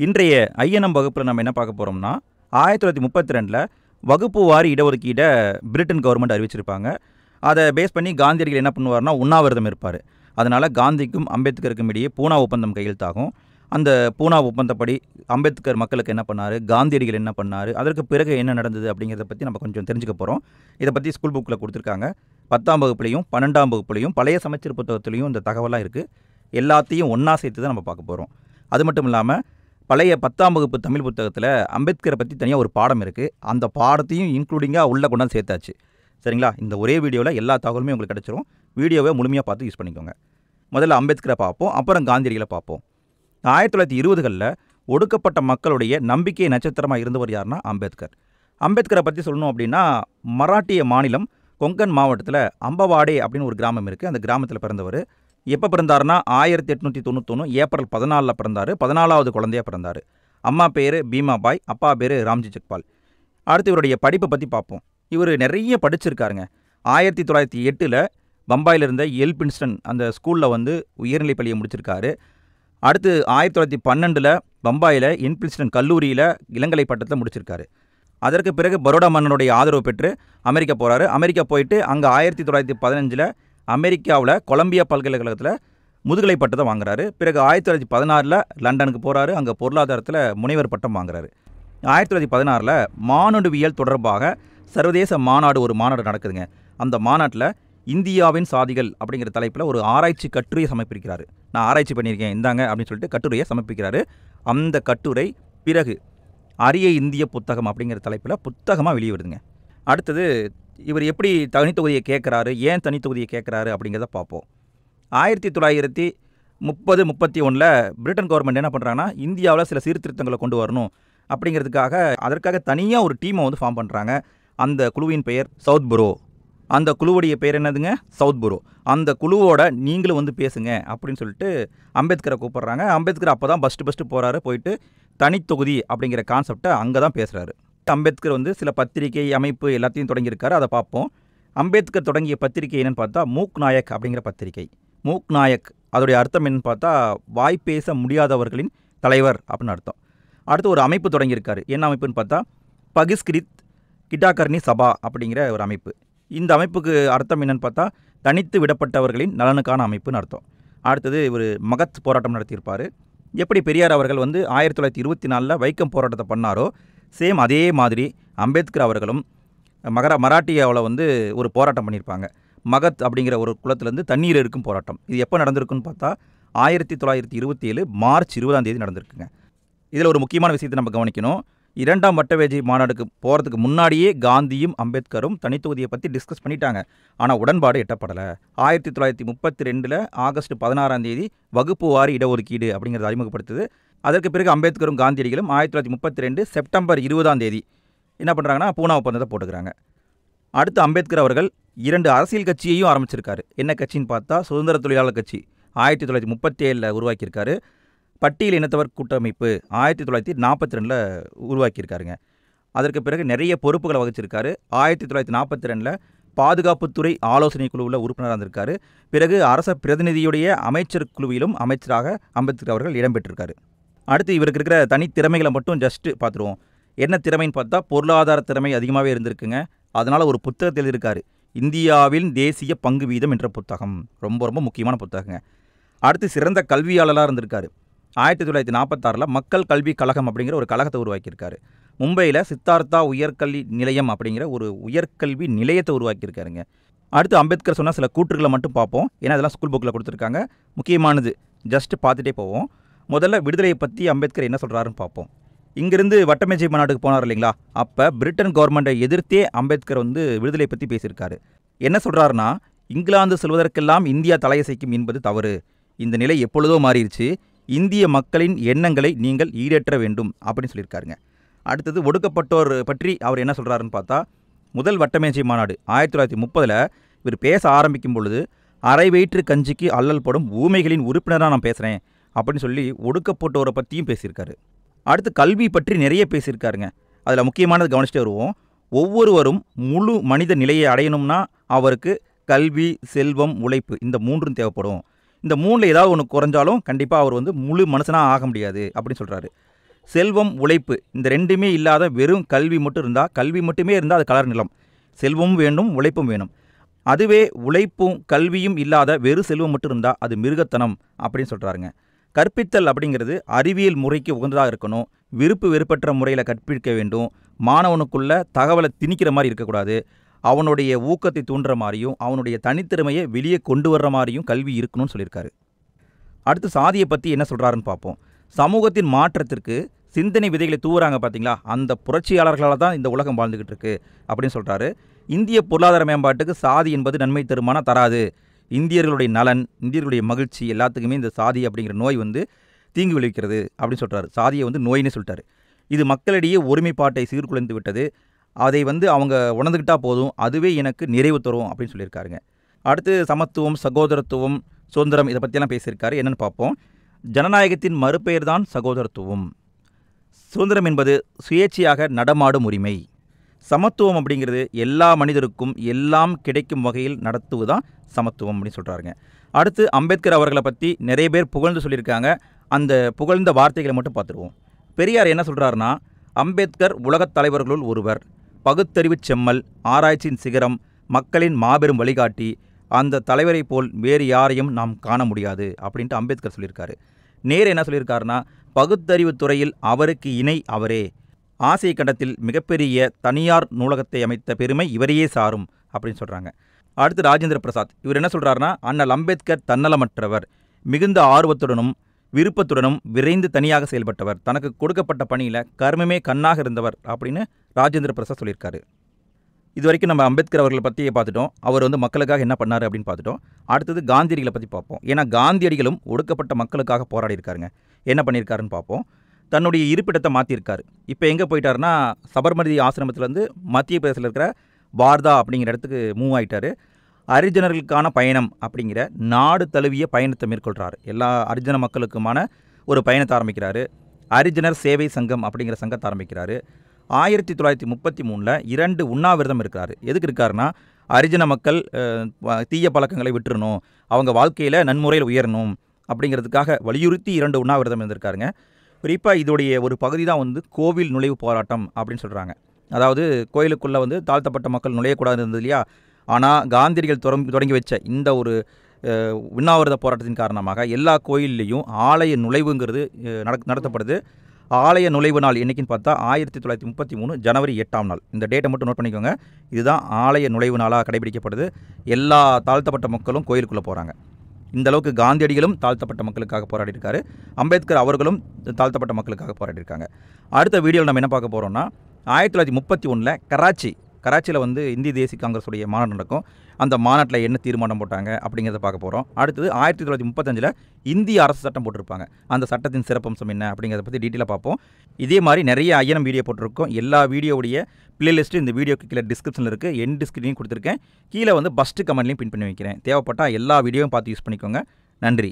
இன்றைய ஐஎன்எம் வகுப்பில் நம்ம என்ன பார்க்க போகிறோம்னா 1932 வகுப்பு வாரி இடஒதுக்கீடை பிரிட்டன் கவர்மெண்ட் அறிவிச்சிருப்பாங்க. அதை பேஸ் பண்ணி காந்தியடிகள் என்ன பண்ணுவார்னா உண்ணாவிரதம் இருப்பார். அதனால் காந்திக்கும் அம்பேத்கருக்கும் இடையே பூனா ஒப்பந்தம் கையெழுத்தாகும். அந்த பூனா ஒப்பந்தப்படி அம்பேத்கர் மக்களுக்கு என்ன பண்ணார், காந்தியடிகள் என்ன பண்ணார், அதற்கு பிறகு என்ன நடந்தது அப்படிங்கிறத பற்றி நம்ம கொஞ்சம் தெரிஞ்சுக்க போகிறோம். இதை பற்றி ஸ்கூல் புக்கில் கொடுத்துருக்காங்க. 10ஆம் வகுப்புலையும் 12ஆம் வகுப்புலையும் பழைய சமச்சீர் புத்தகத்துலையும் இந்த தகவலாக இருக்குது. எல்லாத்தையும் ஒன்றா சேர்த்து தான் நம்ம பார்க்க போகிறோம். அது மட்டும் இல்லாமல் பழைய 10ஆம் வகுப்பு தமிழ் புத்தகத்தில் அம்பேத்கரை பற்றி தனியாக ஒரு பாடம் இருக்குது. அந்த பாடத்தையும் இன்க்ளூடிங்காக உள்ளே கொண்டாந்து சேர்த்தாச்சு. சரிங்களா? இந்த ஒரே வீடியோவில் எல்லா தகவலுமே உங்களுக்கு கிடச்சிரும். வீடியோவை முழுமையாக பார்த்து யூஸ் பண்ணிக்கோங்க. முதல்ல அம்பேத்கரை பார்ப்போம், அப்புறம் காந்தியடிகளை பார்ப்போம். 1920களில் ஒடுக்கப்பட்ட மக்களுடைய நம்பிக்கை நட்சத்திரமாக இருந்தவர் யாருன்னா அம்பேத்கர். அம்பேத்கரை பற்றி சொல்லணும் அப்படின்னா மராட்டிய மாநிலம் கொங்கன் மாவட்டத்தில் அம்பவாடே அப்படின்னு ஒரு கிராமம் இருக்குது. அந்த கிராமத்தில் பிறந்தவர். எப்போ பிறந்தாருன்னா 1891 ஏப்ரல் 14 பிறந்தார். 14வது குழந்தையாக பிறந்தார். அம்மா பேர் பீமாபாய், அப்பா பேர் ராம்ஜி ஜக்பால். அடுத்து இவருடைய படிப்பை பற்றி பார்ப்போம். இவர் நிறைய படிச்சிருக்காருங்க. 1908 பம்பாயில் இருந்த எல்பின்ஸ்டன் அந்த ஸ்கூலில் உயர்நிலைப் பள்ளியை முடிச்சிருக்காரு. அடுத்து 1912 பம்பாயில் இன்பின்ஸ்டன் கல்லூரியில் இளங்கலை பட்டத்தை முடிச்சிருக்காரு. அதற்கு பிறகு பரோடா மன்னனுடைய ஆதரவு பெற்று அமெரிக்கா போகிறாரு. அமெரிக்கா போயிட்டு அங்கே 1915 அமெரிக்காவில் கொலம்பியா பல்கலைக்கழகத்தில் முதுகலை பட்டத்தை வாங்குறாரு. பிறகு 1916 லண்டனுக்கு போகிறாரு. அங்கே பொருளாதாரத்தில் முனைவர் பட்டம் வாங்குறாரு. 1916 மானுடவியல் தொடர்பாக சர்வதேச மாநாடு ஒரு மாநாடு நடக்குதுங்க. அந்த மாநாட்டில் இந்தியாவின் சாதிகள் அப்படிங்கிற தலைப்பில் ஒரு ஆராய்ச்சி கட்டுரையை சமர்ப்பிக்கிறாரு. நான் ஆராய்ச்சி பண்ணியிருக்கேன் இந்தாங்க அப்படின்னு சொல்லிட்டு கட்டுரையை சமர்ப்பிக்கிறாரு. அந்த கட்டுரை பிறகு அரிய இந்திய புத்தகம் அப்படிங்கிற தலைப்பில் புத்தகமாக வெளியே வருதுங்க. அடுத்தது இவர் எப்படி தனித்தொகுதியை கேட்குறாரு, ஏன் தனித்தொகுதியை கேட்குறாரு அப்படிங்கிறத பார்ப்போம். 1930-31 பிரிட்டன் கவர்மெண்ட் என்ன பண்ணுறாங்கன்னா இந்தியாவில் சில சீர்திருத்தங்களை கொண்டு வரணும் அப்படிங்கிறதுக்காக அதற்காக தனியாக ஒரு டீமை ஃபார்ம் பண்ணுறாங்க. அந்த குழுவின் பெயர் சவுத் புரோ. அந்த குழுவுடைய பேர் என்னதுங்க? South pro. அந்த குழுவோட நீங்களும் பேசுங்க அப்படின்னு சொல்லிட்டு அம்பேத்கரை கூப்பிட்றாங்க. அம்பேத்கர் அப்போ தான் ஃபஸ்ட்டு போகிறாரு. போயிட்டு தனித்தொகுதி அப்படிங்கிற கான்செப்டை அங்கே தான் பேசுகிறாரு. அம்பேத்கர் சில பத்திரிகை அமைப்பு எல்லாத்தையும் தொடங்கியிருக்காரு. அதை பார்ப்போம். அம்பேத்கர் தொடங்கிய பத்திரிகை என்னென்னு பார்த்தா மூக் நாயக் அப்படிங்கிற பத்திரிகை. மூக் நாயக் அதோடைய அர்த்தம் என்னென்னு பார்த்தா வாய்ப்பேச முடியாதவர்களின் தலைவர் அப்படின்னு அர்த்தம். அடுத்து ஒரு அமைப்பு தொடங்கியிருக்காரு. என்ன அமைப்புன்னு பார்த்தா பகிஷ்கிரித் கிட்டாகர்னி சபா அப்படிங்கிற ஒரு அமைப்பு. இந்த அமைப்புக்கு அர்த்தம் என்னென்னு பார்த்தா தனித்து விடப்பட்டவர்களின் நலனுக்கான அமைப்புன்னு அர்த்தம். அடுத்தது இவர் மகத் போராட்டம் நடத்தியிருப்பார். எப்படி பெரியார் அவர்கள் 1924 வைக்கம் போராட்டத்தை பண்ணாரோ சேம் அதே மாதிரி அம்பேத்கர் அவர்களும் மராட்டியாவில் ஒரு போராட்டம் பண்ணியிருப்பாங்க. மகத் அப்படிங்கிற ஒரு குளத்துலேருந்து தண்ணீர் இருக்கும் போராட்டம். இது எப்போ நடந்திருக்குன்னு பார்த்தா 1927 மார்ச் 20 நடந்திருக்குங்க. இதில் ஒரு முக்கியமான விஷயத்தை நம்ம கவனிக்கணும். 2ஆம் வட்டமேஜை மாநாடுக்கு போகிறதுக்கு முன்னாடியே காந்தியும் அம்பேத்கரும் தனித்தொகுதியை பற்றி டிஸ்கஸ் பண்ணிட்டாங்க. ஆனால் உடன்பாடு எட்டப்படலை. 1932 ஆகஸ்ட் 16 வகுப்பு வாரி இடஒதுக்கீடு அப்படிங்கிறது அறிமுகப்படுத்துது. அதற்கு பிறகு அம்பேத்கரும் காந்தியடிகளும் 1932 செப்டம்பர் 20 என்ன பண்ணுறாங்கன்னா பூனா ஒப்பந்தத்தை போட்டுக்கிறாங்க. அடுத்து அம்பேத்கர் அவர்கள் 2 அரசியல் கட்சியையும் ஆரம்பிச்சிருக்காரு. என்ன கட்சின்னு பார்த்தா சுதந்திர தொழிலாளர் கட்சி 1937 உருவாக்கியிருக்காரு. பட்டியல் இனத்தவர் கூட்டமைப்பு 1942 உருவாக்கியிருக்காருங்க. அதற்கு பிறகு நிறைய பொறுப்புகளை வகிச்சிருக்காரு. 1942 பாதுகாப்புத்துறை ஆலோசனை குழுவில் உறுப்பினராக இருந்திருக்காரு. பிறகு அரச பிரதிநிதியுடைய அமைச்சர் குழுவிலும் அமைச்சராக அம்பேத்கர் அவர்கள் இடம்பெற்றிருக்காரு. அடுத்து இவருக்கு இருக்கிற தனித்திறமைகளை மட்டும் ஜஸ்ட்டு பார்த்துருவோம். என்ன திறமைன்னு பார்த்தா பொருளாதார திறமை அதிகமாகவே இருந்திருக்குங்க. அதனால் ஒரு புத்தகத்தில் எழுதியிருக்காரு, இந்தியாவின் தேசிய பங்கு வீதம் என்ற புத்தகம். ரொம்ப ரொம்ப முக்கியமான புத்தகங்க. அடுத்து சிறந்த கல்வியாளராக இருந்திருக்காரு. 1946 மக்கள் கல்வி கழகம் அப்படிங்கிற ஒரு கழகத்தை உருவாக்கியிருக்காரு. மும்பையில் சித்தார்த்தா உயர்கல்வி நிலையம் அப்படிங்கிற ஒரு உயர்கல்வி நிலையத்தை உருவாக்கியிருக்காருங்க. அடுத்து அம்பேத்கர் சொன்னால் சில கூற்றுகளை மட்டும் பார்ப்போம். ஏன்னா அதெல்லாம் ஸ்கூல் புக்கில் கொடுத்துருக்காங்க. முக்கியமானது ஜஸ்ட்டு பார்த்துட்டே போவோம். முதல்ல விடுதலையை பற்றி அம்பேத்கர் என்ன சொல்கிறாருன்னு பார்ப்போம். இங்கிருந்து வட்டமேஜை மாநாட்டுக்கு போனார் இல்லைங்களா, அப்போ பிரிட்டன் கவர்மெண்ட்டை எதிர்த்தே அம்பேத்கர் விடுதலை பற்றி பேசியிருக்காரு. என்ன சொல்கிறாருன்னா, இங்கிலாந்து செல்வதற்கெல்லாம் இந்தியா தலையசைக்கும் என்பது தவறு. இந்த நிலை எப்பொழுதோ மாறிடுச்சு. இந்திய மக்களின் எண்ணங்களை நீங்கள் ஈடேற்ற வேண்டும் அப்படின்னு சொல்லியிருக்காருங்க. அடுத்தது ஒடுக்கப்பட்டோர் பற்றி அவர் என்ன சொல்கிறாருன்னு பார்த்தா முதல் வட்டமேஜை மாநாடு 1930 இவர் பேச ஆரம்பிக்கும் பொழுது அரை வயிற்று கஞ்சிக்கு அல்லல் படும் ஊமைகளின் உறுப்பினராக நான் பேசுகிறேன் அப்படின்னு சொல்லி ஒடுக்கப்பட்டோரை பற்றியும் பேசியிருக்காரு. அடுத்து கல்வி பற்றி நிறைய பேசியிருக்காருங்க. அதில் முக்கியமானது கவனிச்சுட்டு வருவோம். ஒவ்வொருவரும் முழு மனித நிலையை அடையணும்னா அவருக்கு கல்வி, செல்வம், உழைப்பு இந்த 3ம் தேவைப்படும். இந்த 3ல் ஏதாவது ஒன்று குறைஞ்சாலும் கண்டிப்பாக அவர் முழு மனுஷனாக ஆக முடியாது அப்படின்னு சொல்கிறாரு. செல்வம், உழைப்பு இந்த ரெண்டுமே இல்லாத வெறும் கல்வி மட்டும் இருந்தால், கல்வி மட்டுமே இருந்தால் அது கலர் நிலம். செல்வமும் வேண்டும், உழைப்பும் வேணும். அதுவே உழைப்பும் கல்வியும் இல்லாத வெறும் செல்வம் மட்டும் இருந்தால் அது மிருகத்தனம் அப்படின்னு சொல்கிறாருங்க. கற்பித்தல் அப்படிங்கிறது அறிவியல் முறைக்கு உகந்ததாக இருக்கணும். விருப்பு வெறுப்பற்ற முறையில் கற்பிக்க வேண்டும். மாணவனுக்குள்ள தகவலை திணிக்கிற மாதிரி இருக்கக்கூடாது. அவனுடைய ஊக்கத்தை தூண்டுற மாதிரியும் அவனுடைய தனித்திறமையை வெளியே கொண்டு வர்ற மாதிரியும் கல்வி இருக்கணும்னு சொல்லியிருக்காரு. அடுத்து சாதியை பற்றி என்ன சொல்கிறாருன்னு பார்ப்போம். சமூகத்தின் மாற்றத்திற்கு சிந்தனை விதைகளை தூவுறாங்க பார்த்தீங்களா, அந்த புரட்சியாளர்களால் தான் இந்த உலகம் வாழ்ந்துக்கிட்டு இருக்கு அப்படின்னு சொல்கிறாரு. இந்திய பொருளாதார மேம்பாட்டுக்கு சாதி என்பது நன்மை தருமானா தராது. இந்தியர்களுடைய நலன், இந்தியர்களுடைய மகிழ்ச்சி எல்லாத்துக்குமே இந்த சாதி அப்படிங்கிற நோய் தீங்கு விளைவிக்கிறது அப்படின்னு சொல்கிறாரு. சாதியை நோயின்னு சொல்லிட்டாரு. இது மக்களிடையே ஒருமைப்பாட்டை சீர்குலைந்து விட்டது. அதை அவங்க உணர்ந்துக்கிட்டால் போதும், அதுவே எனக்கு நிறைவு தரும் அப்படின்னு சொல்லியிருக்காருங்க. அடுத்து சமத்துவம், சகோதரத்துவம், சுதந்திரம் இதை பற்றியெல்லாம் பேசியிருக்காரு. என்னென்னு பார்ப்போம். ஜனநாயகத்தின் மறுபெயர் தான் சகோதரத்துவம். சுதந்திரம் என்பது சுயேட்சையாக நடமாடும் உரிமை. சமத்துவம் அப்படிங்கிறது எல்லா மனிதருக்கும் எல்லாம் கிடைக்கும் வகையில் நடத்துவதுதான் சமத்துவம் அப்படின்னு சொல்கிறாருங்க. அடுத்து அம்பேத்கர் அவர்களை பற்றி நிறைய பேர் புகழ்ந்து சொல்லியிருக்காங்க. அந்த புகழ்ந்த வார்த்தைகளை மட்டும் பார்த்துருவோம். பெரியார் என்ன சொல்கிறாருன்னா, அம்பேத்கர் உலகத் தலைவர்களுள் ஒருவர், பகுத்தறிவு செம்மல், ஆராய்ச்சியின் சிகரம், மக்களின் மாபெரும் வழிகாட்டி, அந்த தலைவரை போல் வேறு யாரையும் நாம் காண முடியாது அப்படின்ட்டு அம்பேத்கர் சொல்லியிருக்காரு. நேரு என்ன சொல்லியிருக்காருன்னா, பகுத்தறிவு துறையில் அவருக்கு இணை அவரே, ஆசிய கண்டத்தில் மிகப்பெரிய தனியார் நூலகத்தை அமைத்த பெருமை இவரையே சாரும் அப்படின்னு சொல்கிறாங்க. அடுத்து ராஜேந்திர பிரசாத், இவர் என்ன சொல்கிறாருன்னா, அண்ணல் அம்பேத்கர் தன்னலமற்றவர், மிகுந்த ஆர்வத்துடனும் விருப்பத்துடனும் விரைந்து தனியாக செயல்பட்டவர், தனக்கு கொடுக்கப்பட்ட பணியில் கர்மமே கண்ணாக இருந்தவர் அப்படின்னு ராஜேந்திர பிரசாத் சொல்லியிருக்காரு. இது வரைக்கும் நம்ம அம்பேத்கர் அவர்களை பற்றி பார்த்துட்டோம். அவர் மக்களுக்காக என்ன பண்ணார் அப்படின்னு பார்த்துட்டோம். அடுத்தது காந்தியடிகளை பற்றி பார்ப்போம். ஏன்னா காந்தியடிகளும் ஒடுக்கப்பட்ட மக்களுக்காக போராடி இருக்காருங்க. என்ன பண்ணியிருக்காருன்னு பார்ப்போம். தன்னுடைய இருப்பிடத்தை மாற்றிருக்காரு. இப்போ எங்கே போயிட்டாருன்னா, சபர்மதி ஆசிரமத்திலேருந்து மத்திய பிரதேசத்தில் இருக்கிற வார்தா அப்படிங்கிற இடத்துக்கு மூவ் ஆகிட்டார். ஹரிஜனர்களுக்கான பயணம் அப்படிங்கிற நாடு தழுவிய பயணத்தை மேற்கொள்கிறார். எல்லா ஹரிஜன மக்களுக்குமான ஒரு பயணத்தை ஆரம்பிக்கிறாரு. ஹரிஜனர் சேவை சங்கம் அப்படிங்கிற சங்கத்தை ஆரம்பிக்கிறாரு. 1933 2 உண்ணாவிரதம் இருக்கிறாரு. எதுக்கு இருக்காருன்னா, ஹரிஜன மக்கள் தீய பழக்கங்களை விட்டுறணும், அவங்க வாழ்க்கையில் நன்முறையில் உயரணும் அப்படிங்கிறதுக்காக வலியுறுத்தி 2 உண்ணாவிரதம் இருந்திருக்காருங்க. குறிப்பாக இதோடைய ஒரு பகுதி தான் கோவில் நுழைவு போராட்டம் அப்படின்னு சொல்கிறாங்க. அதாவது கோயிலுக்குள்ளே தாழ்த்தப்பட்ட மக்கள் நுழையக்கூடாது இருந்தது இல்லையா. ஆனால் காந்தியடிகள் தொடங்கி வச்ச இந்த ஒரு உண்ணாவிரத போராட்டத்தின் காரணமாக எல்லா கோயில்லையும் ஆலய நுழைவுங்கிறது நடத்தப்படுது. ஆலய நுழைவு நாள் என்றைக்குன்னு பார்த்தா 1933 ஜனவரி 8ஆம் நாள். இந்த டேட்டை மட்டும் நோட் பண்ணிக்கோங்க. இதுதான் ஆலய நுழைவு நாளாக கடைபிடிக்கப்படுது. எல்லா தாழ்த்தப்பட்ட மக்களும் கோயிலுக்குள்ளே போகிறாங்க. இந்த அளவுக்கு காந்தியடிகளும் தாழ்த்தப்பட்ட மக்களுக்காக போராடி இருக்காரு. அம்பேத்கர் அவர்களும் தாழ்த்தப்பட்ட மக்களுக்காக போராடி இருக்காங்க. அடுத்த வீடியோவில் நம்ம என்ன பார்க்க போகிறோம்னா, 1931 கராச்சியில் இந்திய தேசிய காங்கிரஸுடைய மாநாடு நடக்கும். அந்த மாநாட்டில் என்ன தீர்மானம் போட்டாங்க அப்படிங்கிறத பார்க்க போகிறோம். அடுத்தது 1935 இந்திய அரசு சட்டம் போட்டிருப்பாங்க. அந்த சட்டத்தின் சிறப்பம்சம் என்ன அப்படிங்கிறத பற்றி டீட்டெயிலாக பார்ப்போம். இதே மாதிரி நிறைய ஐஎன்எம் வீடியோ போட்டிருக்கோம். எல்லா வீடியோவுடைய பிளேலிஸ்ட்டு இந்த வீடியோக்கு கீழே டிஸ்கிரிப்ஷனில் இருக்குது. எண்ட் ஸ்க்ரீனையும் கொடுத்துருக்கேன். கீழே ஃபஸ்ட்டு கமெண்ட்லையும் பின் பண்ணி வைக்கிறேன். தேவைப்பட்டால் எல்லா வீடியோவும் பார்த்து யூஸ் பண்ணிக்கோங்க. நன்றி.